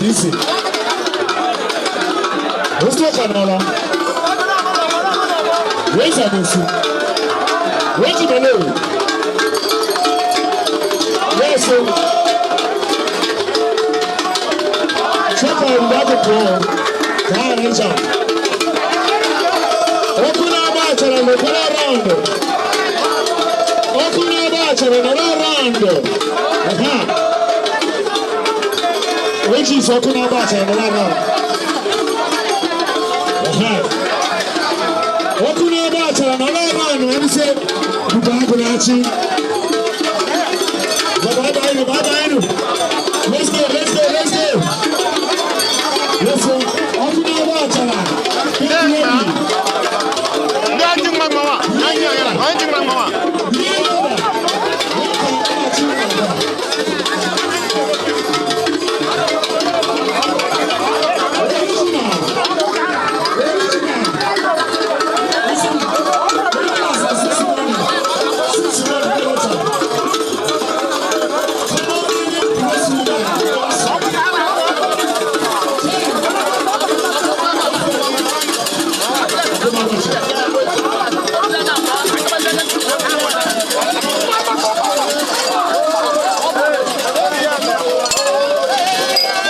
Easy. Let's talk about where's that? Where's the name? Yes, sir. Check out the plan. Come on, jump. Open our match and look around. Open our match and look around. Which is open our match and look around. Open your battle and all around when you say,